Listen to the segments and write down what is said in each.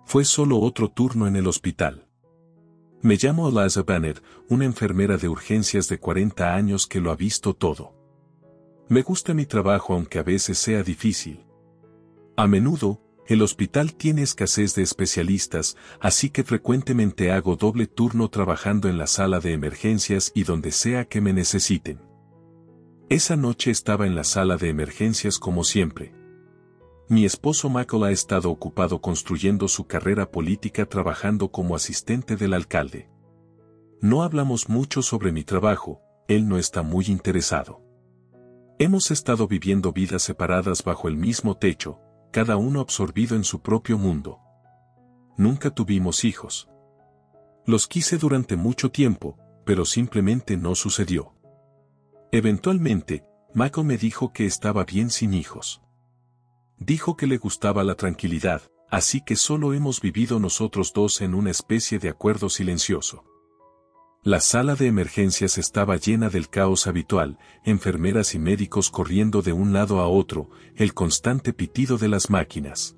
Fue solo otro turno en el hospital. Me llamo Eliza Banner, una enfermera de urgencias de 40 años que lo ha visto todo. Me gusta mi trabajo aunque a veces sea difícil. A menudo, el hospital tiene escasez de especialistas, así que frecuentemente hago doble turno trabajando en la sala de emergencias y donde sea que me necesiten. Esa noche estaba en la sala de emergencias como siempre. Mi esposo Michael ha estado ocupado construyendo su carrera política trabajando como asistente del alcalde. No hablamos mucho sobre mi trabajo, él no está muy interesado. Hemos estado viviendo vidas separadas bajo el mismo techo, cada uno absorbido en su propio mundo. Nunca tuvimos hijos. Los quise durante mucho tiempo, pero simplemente no sucedió. Eventualmente, Michael me dijo que estaba bien sin hijos. Dijo que le gustaba la tranquilidad, así que solo hemos vivido nosotros dos en una especie de acuerdo silencioso. La sala de emergencias estaba llena del caos habitual, enfermeras y médicos corriendo de un lado a otro, el constante pitido de las máquinas.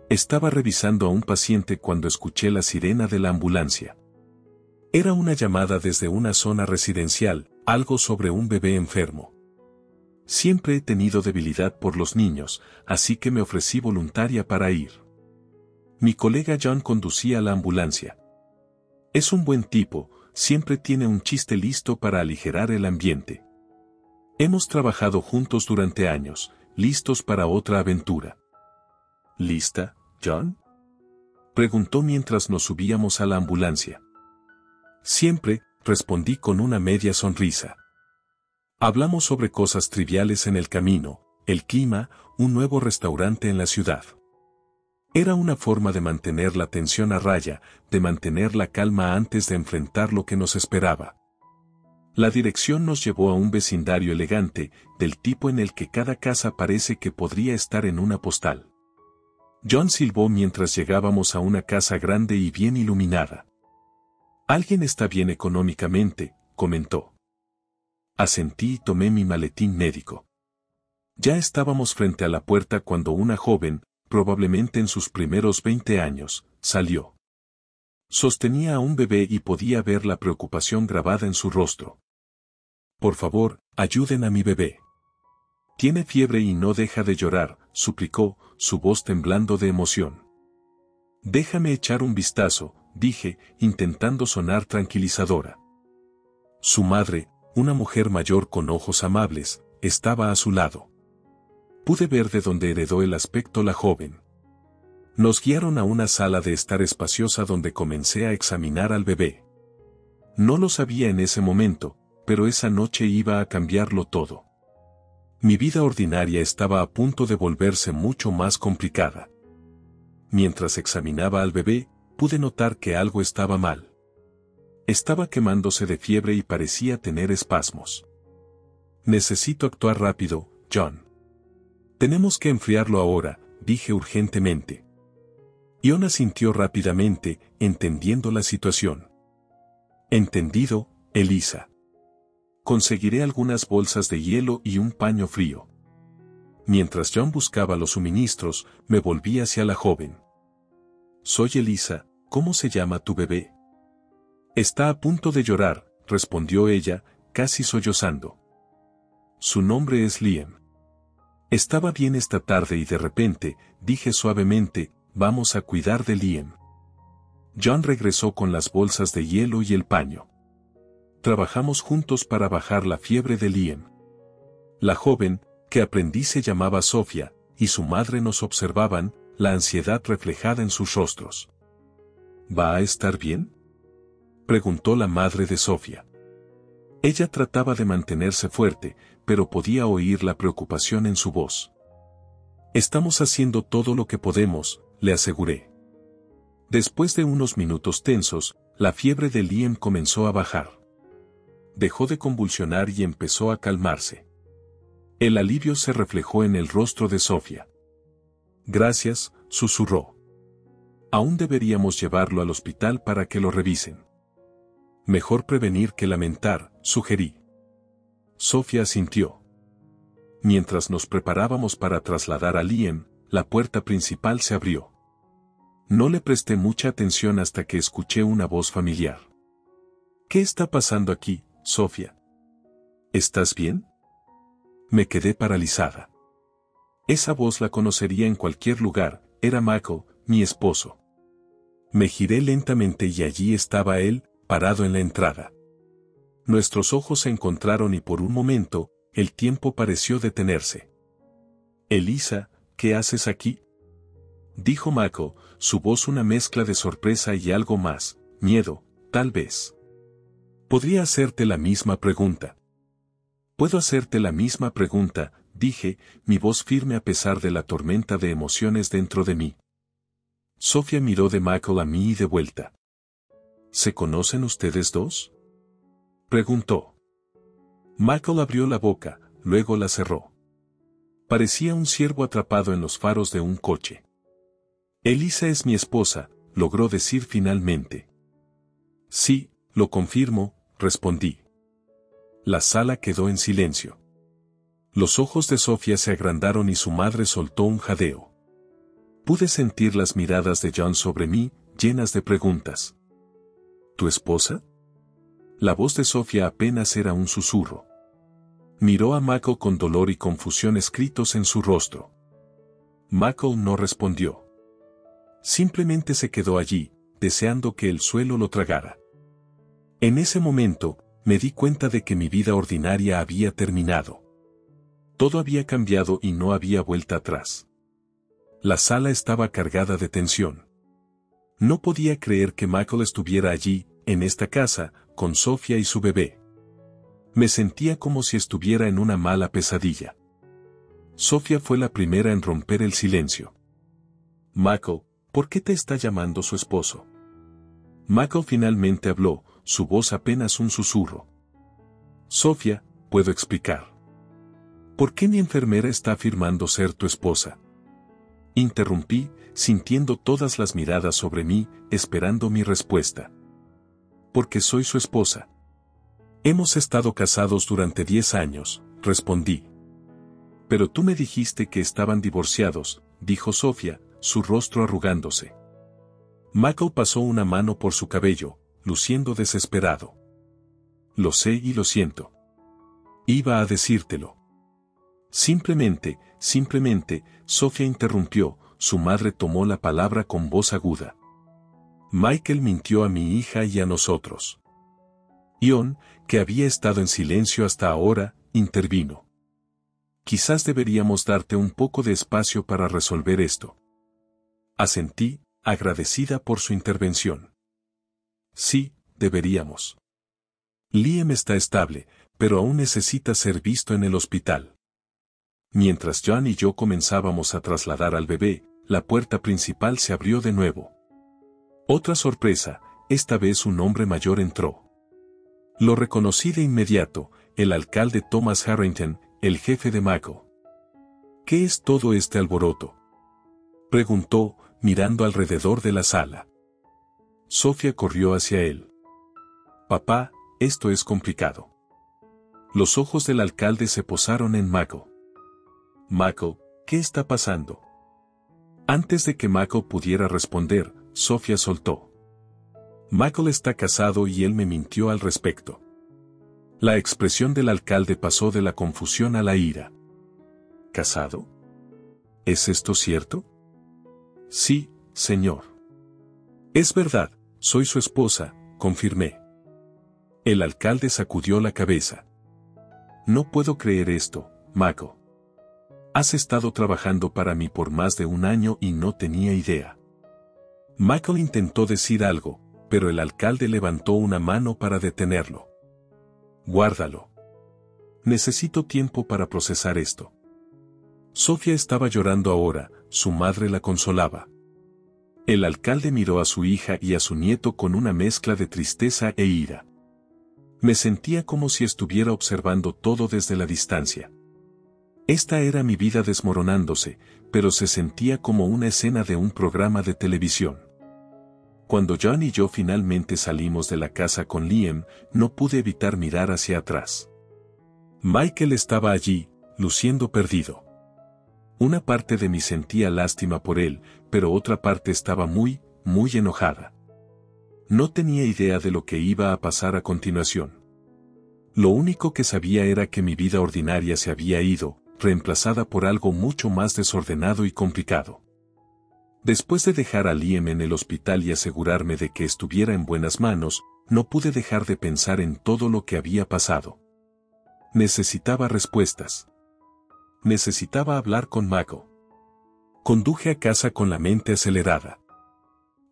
Estaba revisando a un paciente cuando escuché la sirena de la ambulancia. Era una llamada desde una zona residencial, algo sobre un bebé enfermo. Siempre he tenido debilidad por los niños, así que me ofrecí voluntaria para ir. Mi colega John conducía la ambulancia. Es un buen tipo, siempre tiene un chiste listo para aligerar el ambiente. Hemos trabajado juntos durante años, listos para otra aventura. ¿Lista, John?, preguntó mientras nos subíamos a la ambulancia. Siempre, respondí con una media sonrisa. Hablamos sobre cosas triviales en el camino, el clima, un nuevo restaurante en la ciudad. Era una forma de mantener la tensión a raya, de mantener la calma antes de enfrentar lo que nos esperaba. La dirección nos llevó a un vecindario elegante, del tipo en el que cada casa parece que podría estar en una postal. John silbó mientras llegábamos a una casa grande y bien iluminada. «Alguien está bien económicamente», comentó. Asentí y tomé mi maletín médico. Ya estábamos frente a la puerta cuando una joven, probablemente en sus primeros 20 años, salió. Sostenía a un bebé y podía ver la preocupación grabada en su rostro. «Por favor, ayuden a mi bebé. Tiene fiebre y no deja de llorar», suplicó, su voz temblando de emoción. «Déjame echar un vistazo», dije, intentando sonar tranquilizadora. Su madre, una mujer mayor con ojos amables, estaba a su lado. Pude ver de dónde heredó el aspecto la joven. Nos guiaron a una sala de estar espaciosa donde comencé a examinar al bebé. No lo sabía en ese momento, pero esa noche iba a cambiarlo todo. Mi vida ordinaria estaba a punto de volverse mucho más complicada. Mientras examinaba al bebé, pude notar que algo estaba mal. Estaba quemándose de fiebre y parecía tener espasmos. «Necesito actuar rápido, John. Tenemos que enfriarlo ahora», dije urgentemente. John asintió rápidamente, entendiendo la situación. «Entendido, Eliza. Conseguiré algunas bolsas de hielo y un paño frío». Mientras John buscaba los suministros, me volví hacia la joven. «Soy Eliza, ¿cómo se llama tu bebé?». «Está a punto de llorar», respondió ella, casi sollozando. «Su nombre es Liam». Estaba bien esta tarde y de repente, dije suavemente, «Vamos a cuidar de Liam». John regresó con las bolsas de hielo y el paño. Trabajamos juntos para bajar la fiebre de Liam. La joven, que aprendí se llamaba Sofía, y su madre nos observaban, la ansiedad reflejada en sus rostros. «¿Va a estar bien?», preguntó la madre de Sofía. Ella trataba de mantenerse fuerte, pero podía oír la preocupación en su voz. «Estamos haciendo todo lo que podemos», le aseguré. Después de unos minutos tensos, la fiebre de Liam comenzó a bajar. Dejó de convulsionar y empezó a calmarse. El alivio se reflejó en el rostro de Sofía. «Gracias», susurró. «Aún deberíamos llevarlo al hospital para que lo revisen». «Mejor prevenir que lamentar», sugerí. Sofía asintió. Mientras nos preparábamos para trasladar a Liam, la puerta principal se abrió. No le presté mucha atención hasta que escuché una voz familiar. ¿Qué está pasando aquí, Sofía? ¿Estás bien? Me quedé paralizada. Esa voz la conocería en cualquier lugar, era Michael, mi esposo. Me giré lentamente y allí estaba él, parado en la entrada. Nuestros ojos se encontraron y por un momento, el tiempo pareció detenerse. Elisa, ¿qué haces aquí? Dijo Michael, su voz una mezcla de sorpresa y algo más, miedo, tal vez. Podría hacerte la misma pregunta. Puedo hacerte la misma pregunta, dije, mi voz firme a pesar de la tormenta de emociones dentro de mí. Sofía miró de Michael a mí y de vuelta. ¿Se conocen ustedes dos? Preguntó. Michael abrió la boca, luego la cerró. Parecía un ciervo atrapado en los faros de un coche. Elisa es mi esposa, logró decir finalmente. Sí, lo confirmo, respondí. La sala quedó en silencio. Los ojos de Sofía se agrandaron y su madre soltó un jadeo. Pude sentir las miradas de John sobre mí, llenas de preguntas. ¿Tu esposa? La voz de Sofía apenas era un susurro. Miró a Michael con dolor y confusión escritos en su rostro. Michael no respondió. Simplemente se quedó allí, deseando que el suelo lo tragara. En ese momento, me di cuenta de que mi vida ordinaria había terminado. Todo había cambiado y no había vuelta atrás. La sala estaba cargada de tensión. No podía creer que Michael estuviera allí, en esta casa, con Sofía y su bebé. Me sentía como si estuviera en una mala pesadilla. Sofía fue la primera en romper el silencio. Michael, ¿por qué te está llamando su esposo? Michael finalmente habló, su voz apenas un susurro. Sofía, puedo explicar. ¿Por qué mi enfermera está afirmando ser tu esposa? Interrumpí, sintiendo todas las miradas sobre mí, esperando mi respuesta. Porque soy su esposa. Hemos estado casados durante 10 años, respondí. Pero tú me dijiste que estaban divorciados, dijo Sofía, su rostro arrugándose. Michael pasó una mano por su cabello, luciendo desesperado. Lo sé y lo siento. Iba a decírtelo. Simplemente, Sofía interrumpió, su madre tomó la palabra con voz aguda. Michael mintió a mi hija y a nosotros. Ion, que había estado en silencio hasta ahora, intervino. Quizás deberíamos darte un poco de espacio para resolver esto. Asentí, agradecida por su intervención. Sí, deberíamos. Liam está estable, pero aún necesita ser visto en el hospital. Mientras John y yo comenzábamos a trasladar al bebé, la puerta principal se abrió de nuevo. Otra sorpresa, esta vez un hombre mayor entró. Lo reconocí de inmediato, el alcalde Thomas Harrington, el jefe de Michael. ¿Qué es todo este alboroto?, preguntó, mirando alrededor de la sala. Sofía corrió hacia él. Papá, esto es complicado. Los ojos del alcalde se posaron en Michael. Michael, ¿qué está pasando? Antes de que Michael pudiera responder, Sofía soltó. Michael está casado y él me mintió al respecto. La expresión del alcalde pasó de la confusión a la ira. ¿Casado? ¿Es esto cierto? Sí, señor. Es verdad, soy su esposa, confirmé. El alcalde sacudió la cabeza. No puedo creer esto, Michael. Has estado trabajando para mí por más de 1 año y no tenía idea. Michael intentó decir algo, pero el alcalde levantó una mano para detenerlo. Guárdalo. Necesito tiempo para procesar esto. Sofía estaba llorando ahora, su madre la consolaba. El alcalde miró a su hija y a su nieto con una mezcla de tristeza e ira. Me sentía como si estuviera observando todo desde la distancia. Esta era mi vida desmoronándose, pero se sentía como una escena de un programa de televisión. Cuando John y yo finalmente salimos de la casa con Liam, no pude evitar mirar hacia atrás. Michael estaba allí, luciendo perdido. Una parte de mí sentía lástima por él, pero otra parte estaba muy muy enojada. No tenía idea de lo que iba a pasar a continuación. Lo único que sabía era que mi vida ordinaria se había ido, reemplazada por algo mucho más desordenado y complicado. Después de dejar a Liam en el hospital y asegurarme de que estuviera en buenas manos, no pude dejar de pensar en todo lo que había pasado. Necesitaba respuestas. Necesitaba hablar con Michael. Conduje a casa con la mente acelerada.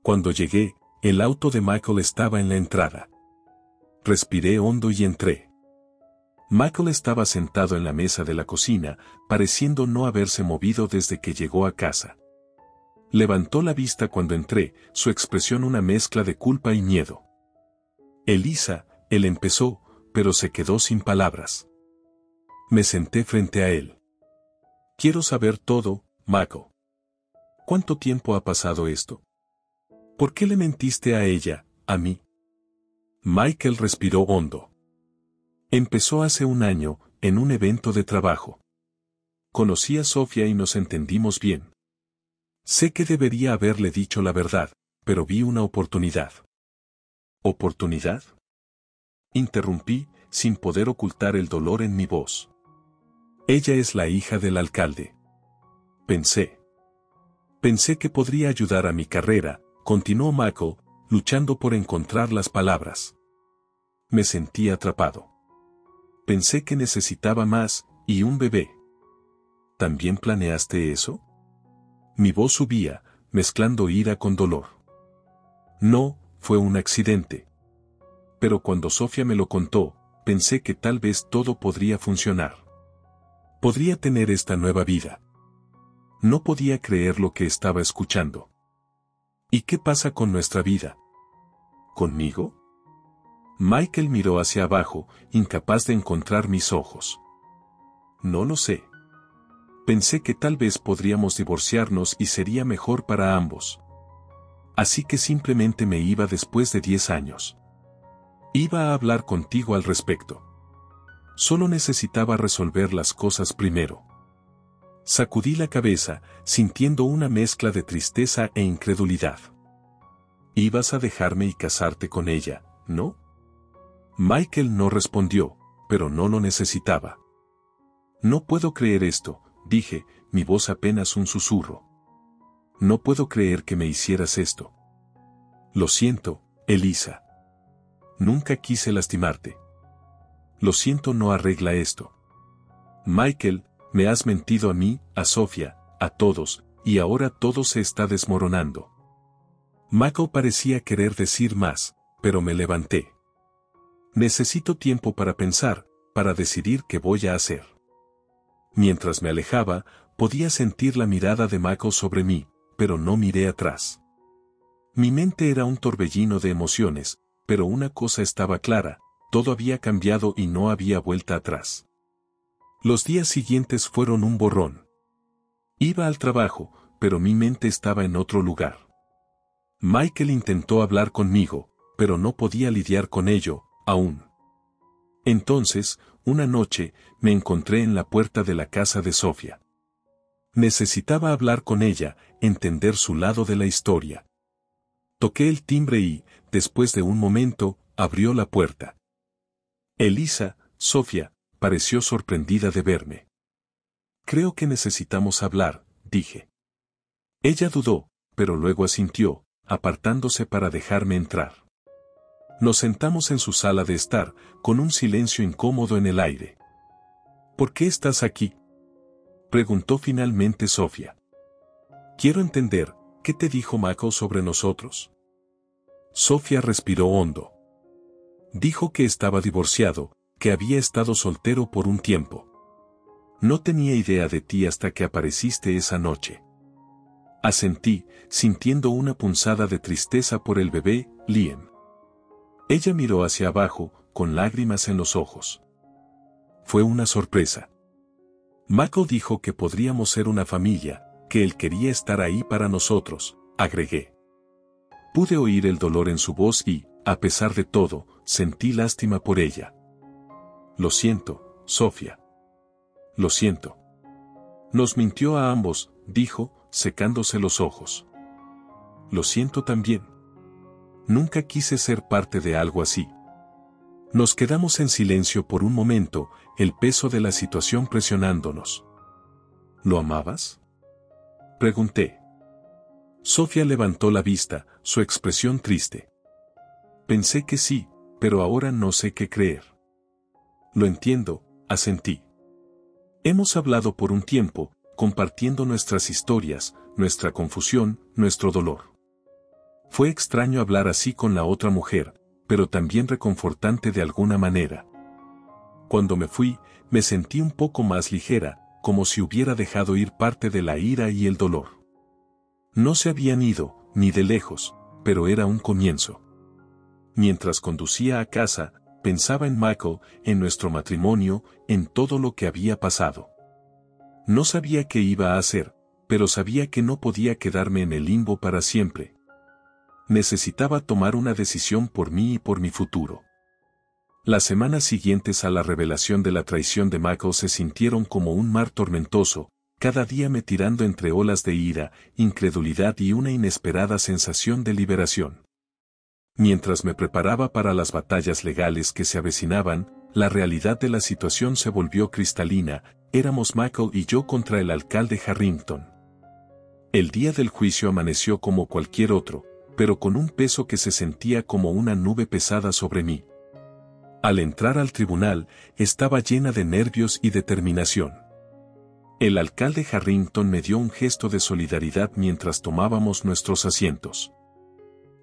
Cuando llegué, el auto de Michael estaba en la entrada. Respiré hondo y entré. Michael estaba sentado en la mesa de la cocina, pareciendo no haberse movido desde que llegó a casa. Levantó la vista cuando entré, su expresión una mezcla de culpa y miedo. Elisa, él empezó, pero se quedó sin palabras. Me senté frente a él. Quiero saber todo, Michael. ¿Cuánto tiempo ha pasado esto? ¿Por qué le mentiste a ella, a mí? Michael respiró hondo. Empezó hace un año, en un evento de trabajo. Conocí a Sofía y nos entendimos bien. Sé que debería haberle dicho la verdad, pero vi una oportunidad. ¿Oportunidad? Interrumpí, sin poder ocultar el dolor en mi voz. Ella es la hija del alcalde. Pensé que podría ayudar a mi carrera, continuó Michael, luchando por encontrar las palabras. Me sentí atrapado. Pensé que necesitaba más, y un bebé. ¿También planeaste eso? Mi voz subía, mezclando ira con dolor. No, fue un accidente. Pero cuando Sofía me lo contó, pensé que tal vez todo podría funcionar. Podría tener esta nueva vida. No podía creer lo que estaba escuchando. ¿Y qué pasa con nuestra vida? ¿Conmigo? Michael miró hacia abajo, incapaz de encontrar mis ojos. No lo sé. Pensé que tal vez podríamos divorciarnos y sería mejor para ambos. Así que simplemente me iba después de 10 años. Iba a hablar contigo al respecto. Solo necesitaba resolver las cosas primero. Sacudí la cabeza, sintiendo una mezcla de tristeza e incredulidad. Ibas a dejarme y casarte con ella, ¿no? Michael no respondió, pero no lo necesitaba. No puedo creer esto, dije, mi voz apenas un susurro. No puedo creer que me hicieras esto. Lo siento, Elisa. Nunca quise lastimarte. Lo siento, no arregla esto. Michael, me has mentido a mí, a Sofía, a todos, y ahora todo se está desmoronando. Michael parecía querer decir más, pero me levanté. Necesito tiempo para pensar, para decidir qué voy a hacer. Mientras me alejaba, podía sentir la mirada de Michael sobre mí, pero no miré atrás. Mi mente era un torbellino de emociones, pero una cosa estaba clara, todo había cambiado y no había vuelta atrás. Los días siguientes fueron un borrón. Iba al trabajo, pero mi mente estaba en otro lugar. Michael intentó hablar conmigo, pero no podía lidiar con ello, aún. Entonces, una noche, me encontré en la puerta de la casa de Sofía. Necesitaba hablar con ella, entender su lado de la historia. Toqué el timbre y, después de un momento, abrió la puerta. Elisa, Sofía, pareció sorprendida de verme. Creo que necesitamos hablar, dije. Ella dudó, pero luego asintió, apartándose para dejarme entrar. Nos sentamos en su sala de estar, con un silencio incómodo en el aire. ¿Por qué estás aquí?, preguntó finalmente Sofía. Quiero entender, ¿qué te dijo Michael sobre nosotros? Sofía respiró hondo. Dijo que estaba divorciado, que había estado soltero por un tiempo. No tenía idea de ti hasta que apareciste esa noche. Asentí, sintiendo una punzada de tristeza por el bebé, Liam. Ella miró hacia abajo, con lágrimas en los ojos. Fue una sorpresa. Michael dijo que podríamos ser una familia, que él quería estar ahí para nosotros, agregué. Pude oír el dolor en su voz y, a pesar de todo, sentí lástima por ella. Lo siento, Sofía. Lo siento. Nos mintió a ambos, dijo, secándose los ojos. Lo siento también. Nunca quise ser parte de algo así. Nos quedamos en silencio por un momento, el peso de la situación presionándonos. ¿Lo amabas?, pregunté. Sofía levantó la vista, su expresión triste. Pensé que sí, pero ahora no sé qué creer. Lo entiendo, asentí. Hemos hablado por un tiempo, compartiendo nuestras historias, nuestra confusión, nuestro dolor. Fue extraño hablar así con la otra mujer, pero también reconfortante de alguna manera. Cuando me fui, me sentí un poco más ligera, como si hubiera dejado ir parte de la ira y el dolor. No se habían ido, ni de lejos, pero era un comienzo. Mientras conducía a casa, pensaba en Michael, en nuestro matrimonio, en todo lo que había pasado. No sabía qué iba a hacer, pero sabía que no podía quedarme en el limbo para siempre. Necesitaba tomar una decisión por mí y por mi futuro. Las semanas siguientes a la revelación de la traición de Michael se sintieron como un mar tormentoso, cada día me tirando entre olas de ira, incredulidad y una inesperada sensación de liberación. Mientras me preparaba para las batallas legales que se avecinaban, la realidad de la situación se volvió cristalina. Éramos Michael y yo contra el alcalde Harrington. El día del juicio amaneció como cualquier otro, pero con un peso que se sentía como una nube pesada sobre mí. Al entrar al tribunal, estaba llena de nervios y determinación. El alcalde Harrington me dio un gesto de solidaridad mientras tomábamos nuestros asientos.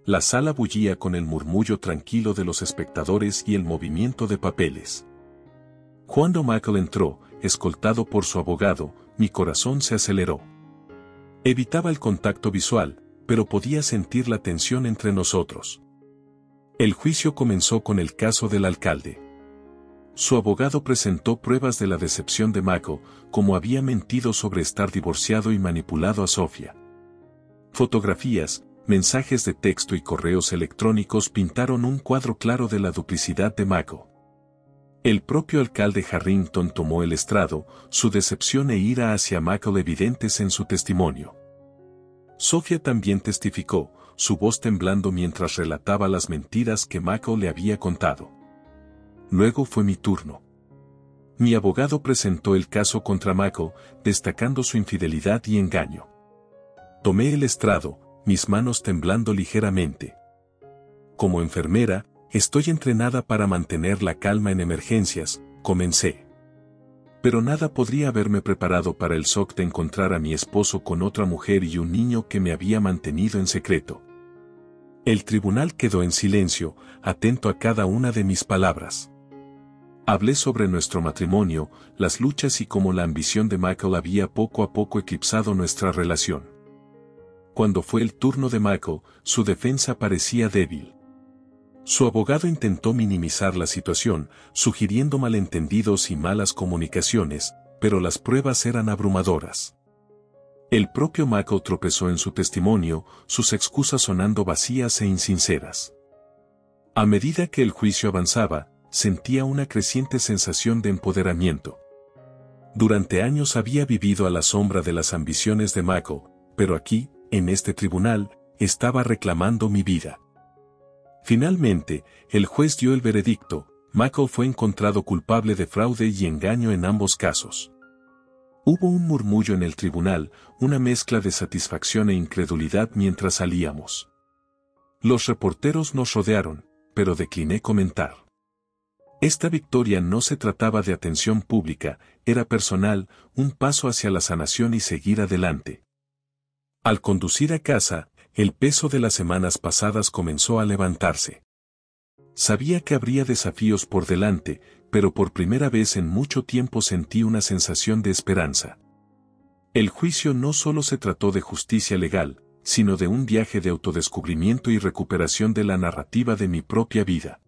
La sala bullía con el murmullo tranquilo de los espectadores y el movimiento de papeles. Cuando Michael entró, escoltado por su abogado, mi corazón se aceleró. Evitaba el contacto visual, pero podía sentir la tensión entre nosotros. El juicio comenzó con el caso del alcalde. Su abogado presentó pruebas de la decepción de Michael, como había mentido sobre estar divorciado y manipulado a Sofía. Fotografías, mensajes de texto y correos electrónicos pintaron un cuadro claro de la duplicidad de Michael. El propio alcalde Harrington tomó el estrado, su decepción e ira hacia Michael evidentes en su testimonio. Sofía también testificó, su voz temblando mientras relataba las mentiras que Michael le había contado. Luego fue mi turno. Mi abogado presentó el caso contra Michael, destacando su infidelidad y engaño. Tomé el estrado, mis manos temblando ligeramente. Como enfermera, estoy entrenada para mantener la calma en emergencias, comencé. Pero nada podría haberme preparado para el shock de encontrar a mi esposo con otra mujer y un niño que me había mantenido en secreto. El tribunal quedó en silencio, atento a cada una de mis palabras. Hablé sobre nuestro matrimonio, las luchas y cómo la ambición de Michael había poco a poco eclipsado nuestra relación. Cuando fue el turno de Michael, su defensa parecía débil. Su abogado intentó minimizar la situación, sugiriendo malentendidos y malas comunicaciones, pero las pruebas eran abrumadoras. El propio Michael tropezó en su testimonio, sus excusas sonando vacías e insinceras. A medida que el juicio avanzaba, sentía una creciente sensación de empoderamiento. Durante años había vivido a la sombra de las ambiciones de Michael, pero aquí, en este tribunal, estaba reclamando mi vida. Finalmente, el juez dio el veredicto. Michael fue encontrado culpable de fraude y engaño en ambos casos. Hubo un murmullo en el tribunal, una mezcla de satisfacción e incredulidad mientras salíamos. Los reporteros nos rodearon, pero decliné comentar. Esta victoria no se trataba de atención pública, era personal, un paso hacia la sanación y seguir adelante. Al conducir a casa, el peso de las semanas pasadas comenzó a levantarse. Sabía que habría desafíos por delante, pero por primera vez en mucho tiempo sentí una sensación de esperanza. El juicio no solo se trató de justicia legal, sino de un viaje de autodescubrimiento y recuperación de la narrativa de mi propia vida.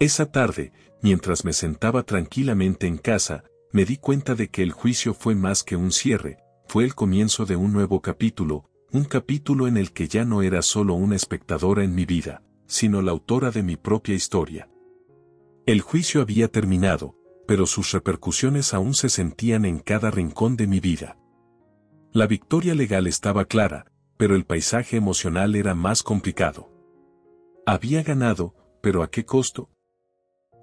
Esa tarde, mientras me sentaba tranquilamente en casa, me di cuenta de que el juicio fue más que un cierre, fue el comienzo de un nuevo capítulo, un capítulo en el que ya no era solo una espectadora en mi vida, sino la autora de mi propia historia. El juicio había terminado, pero sus repercusiones aún se sentían en cada rincón de mi vida. La victoria legal estaba clara, pero el paisaje emocional era más complicado. Había ganado, pero ¿a qué costo?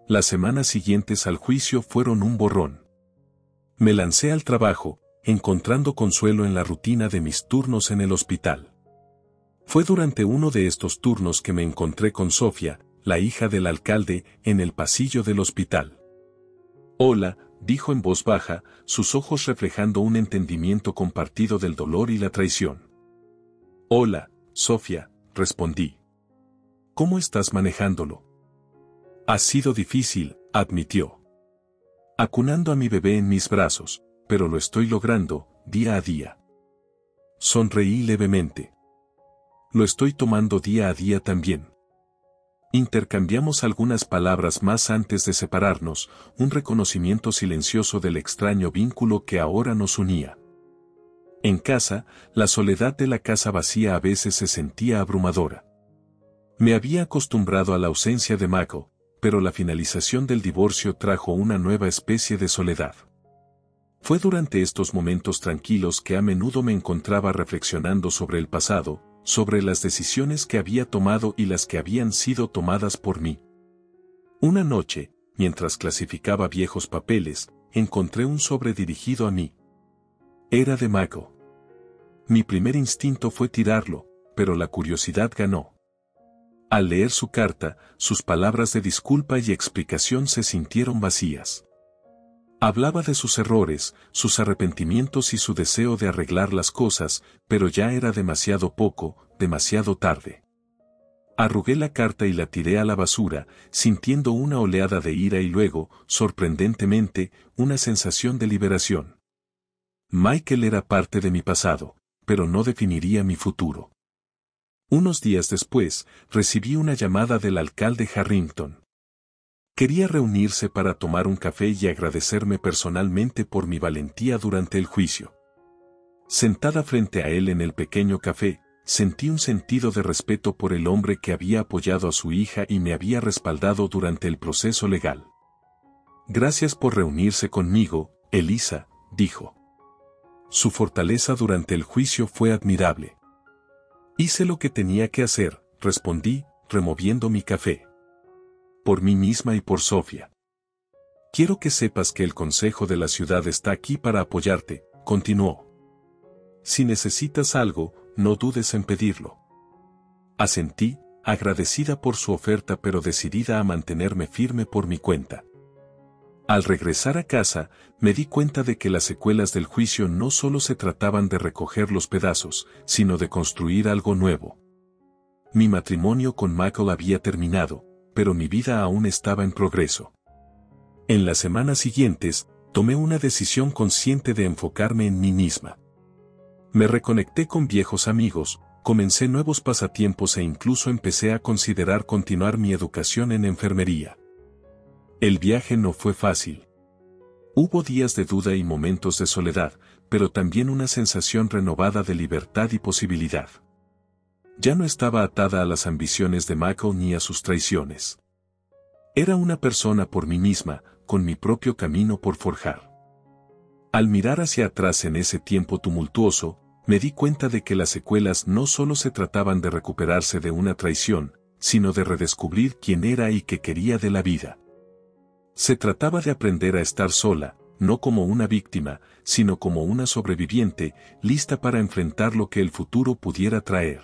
Las semanas siguientes al juicio fueron un borrón. Me lancé al trabajo, encontrando consuelo en la rutina de mis turnos en el hospital. Fue durante uno de estos turnos que me encontré con Sofía, la hija del alcalde, en el pasillo del hospital. «Hola», dijo en voz baja, sus ojos reflejando un entendimiento compartido del dolor y la traición. «Hola, Sofía», respondí. «¿Cómo estás manejándolo?» «Ha sido difícil», admitió. «Acunando a mi bebé en mis brazos, pero lo estoy logrando, día a día». Sonreí levemente. «Lo estoy tomando día a día también». Intercambiamos algunas palabras más antes de separarnos, un reconocimiento silencioso del extraño vínculo que ahora nos unía. En casa, la soledad de la casa vacía a veces se sentía abrumadora. Me había acostumbrado a la ausencia de Mako, pero la finalización del divorcio trajo una nueva especie de soledad. Fue durante estos momentos tranquilos que a menudo me encontraba reflexionando sobre el pasado, sobre las decisiones que había tomado y las que habían sido tomadas por mí. Una noche, mientras clasificaba viejos papeles, encontré un sobre dirigido a mí. Era de Mako. Mi primer instinto fue tirarlo, pero la curiosidad ganó. Al leer su carta, sus palabras de disculpa y explicación se sintieron vacías. Hablaba de sus errores, sus arrepentimientos y su deseo de arreglar las cosas, pero ya era demasiado poco, demasiado tarde. Arrugué la carta y la tiré a la basura, sintiendo una oleada de ira y luego, sorprendentemente, una sensación de liberación. Michael era parte de mi pasado, pero no definiría mi futuro. Unos días después, recibí una llamada del alcalde Harrington. Quería reunirse para tomar un café y agradecerme personalmente por mi valentía durante el juicio. Sentada frente a él en el pequeño café, sentí un sentido de respeto por el hombre que había apoyado a su hija y me había respaldado durante el proceso legal. «Gracias por reunirse conmigo, Elisa», dijo. Su fortaleza durante el juicio fue admirable. «Hice lo que tenía que hacer», respondí, removiendo mi café. «Por mí misma y por Sofía. Quiero que sepas que el Consejo de la Ciudad está aquí para apoyarte», continuó. «Si necesitas algo, no dudes en pedirlo». Asentí, agradecida por su oferta pero decidida a mantenerme firme por mi cuenta. Al regresar a casa, me di cuenta de que las secuelas del juicio no solo se trataban de recoger los pedazos, sino de construir algo nuevo. Mi matrimonio con Michael había terminado, pero mi vida aún estaba en progreso. En las semanas siguientes, tomé una decisión consciente de enfocarme en mí misma. Me reconecté con viejos amigos, comencé nuevos pasatiempos e incluso empecé a considerar continuar mi educación en enfermería. El viaje no fue fácil. Hubo días de duda y momentos de soledad, pero también una sensación renovada de libertad y posibilidad. Ya no estaba atada a las ambiciones de Michael ni a sus traiciones. Era una persona por mí misma, con mi propio camino por forjar. Al mirar hacia atrás en ese tiempo tumultuoso, me di cuenta de que las secuelas no solo se trataban de recuperarse de una traición, sino de redescubrir quién era y qué quería de la vida. Se trataba de aprender a estar sola, no como una víctima, sino como una sobreviviente, lista para enfrentar lo que el futuro pudiera traer.